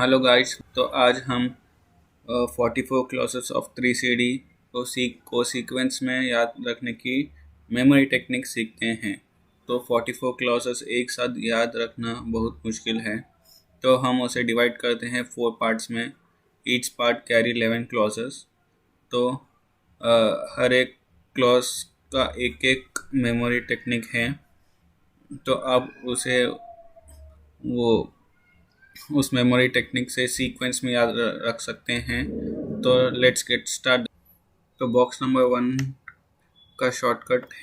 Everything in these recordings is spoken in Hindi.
Hello guys. तो आज हम 44 क्लॉसेस ऑफ 3CD को सीक्वेंस में याद रखने की मेमोरी टेक्निक सीखते हैं। तो 44 क्लॉसेस एक साथ याद रखना बहुत मुश्किल है, तो हम उसे डिवाइड करते हैं 4 पार्ट्स में। Each part carry 11 clauses. तो हर एक क्लॉज का एक एक मेमोरी टेक्निक है, तो आप वो उस मेमोरी टेक्निक से सीक्वेंस में याद रख सकते हैं। तो लेट्स गेट स्टार्ट। तो बॉक्स नंबर 1 का शॉर्टकट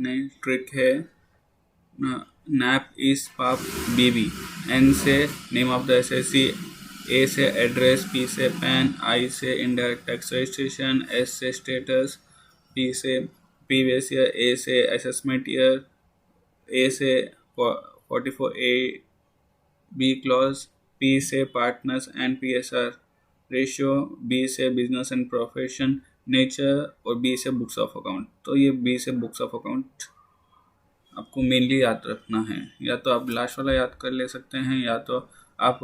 नहीं, ट्रिक है नैप इस पाप बीबी। एन से name of the assessee, A से एड्रेस, पी से पैन, आई से इनडायरेक्ट टैक्स रजिस्ट्रेशन, एस से स्टेटस, पी से प्रीवियस ईयर, ए से असेसमेंट ईयर, ए से 44 ए बी क्लॉज, पी से partners and PSR ratio, B से बिजनेस एंड प्रोफेशन नेचर और बी से बुक्स ऑफ अकाउंट। तो ये बी से बुक्स ऑफ अकाउंट आपको मेनली याद रखना है। या तो आप लास्ट वाला याद कर ले सकते हैं, या तो आप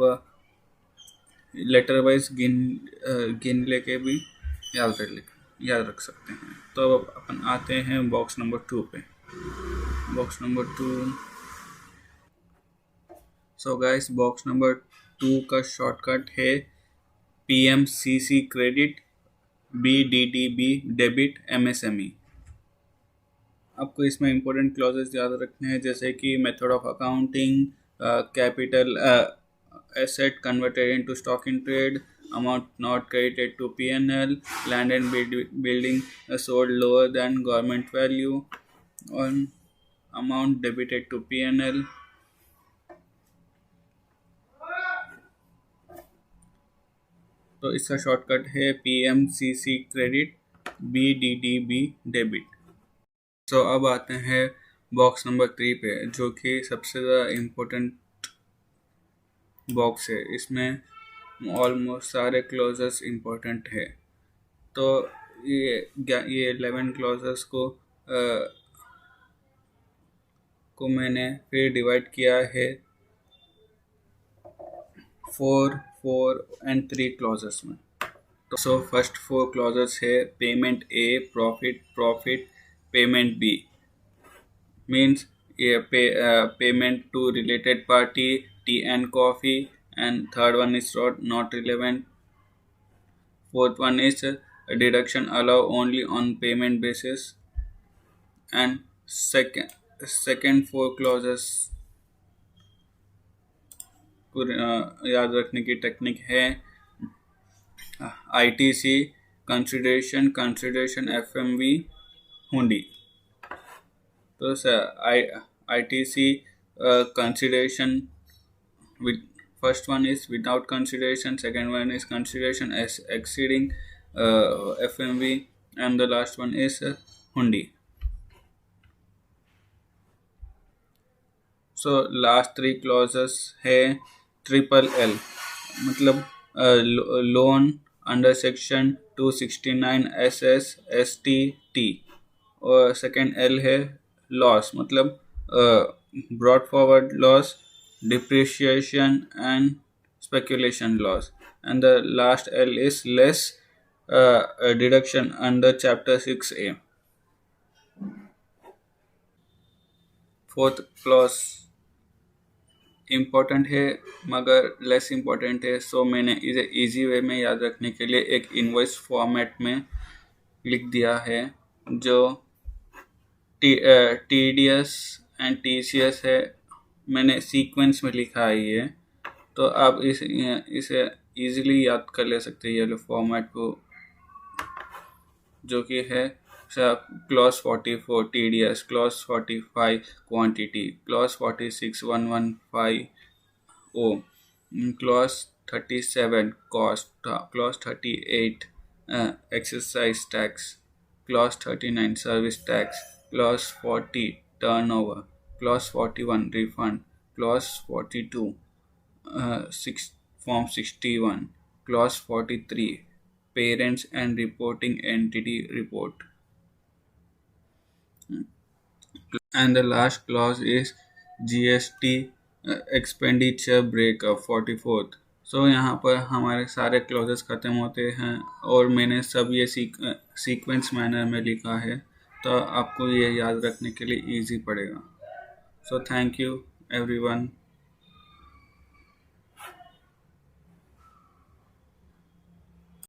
लेटर वाइज गिन लेके भी याद रख सकते हैं। तो अब अपन आते हैं बॉक्स नंबर 2 पे। Box number 2। So guys, box number 2 का शॉर्टकट है PMCC credit, BDDB debit, MSME। आपको इसमें इंपॉर्टेंट क्लॉजेस याद रखने हैं, जैसे कि method of accounting, capital asset converted into stock in trade, amount not credited to PNL, land and building sold lower than government value, और अमाउंट डेबिटेड टू PNL। तो इसका शॉर्टकट है PMCC क्रेडिट, BDDB डेबिट। तो अब आते हैं बॉक्स नंबर 3 पे, जो कि सबसे ज़्यादा इम्पोर्टेंट बॉक्स है। इसमें ऑलमोस्ट सारे क्लॉजेस इम्पोर्टेंट है। तो ये 11 क्लॉजेस को मैंने फिर डिवाइड किया है 4 एंड 3 क्लॉजेस में। तो फर्स्ट 4 क्लॉजेस है payment A, profit, payment B means payment to related party, tea and coffee, and third one is not relevant. Fourth one is deduction allow only on payment basis, and second 4 clauses को याद रखने की टेक्निक है ITC कंसिडरेशन FMV हुंडी। तो ITC consideration with first one is without consideration, second one is consideration as exceeding FMV, and the last one is hundi. So last 3 clauses है ट्रिपल L, मतलब loan under section 269 SS ST T, और सेकेंड L है लॉस, मतलब brought forward loss, depreciation and speculation loss, and the last L is less deduction under chapter 6A। Fourth clause important है मगर लेस इम्पोर्टेंट है, सो मैंने इसे इजी वे में याद रखने के लिए एक इनवॉइस फॉर्मेट में लिख दिया है, जो TDS एंड TCS है। मैंने सीक्वेंस में लिखा है ये, तो आप इसे इजीली याद कर ले सकते हैं ये फॉर्मेट को, जो कि है clause 44 TDS, clause 45 quantity, clause 46 115 O, clause 37 cost, clause 38 exercise tax, clause 39 service tax, clause 40 turnover, clause 41 refund, clause 42 form 61, clause 43 parents and reporting entity report, and the last clause is GST expenditure breakup 44th। सो यहाँ पर हमारे सारे क्लॉजेस ख़त्म होते हैं और मैंने सब ये सीक्वेंस मैनर में लिखा है, तो आपको ये याद रखने के लिए इजी पड़ेगा। So thank you everyone.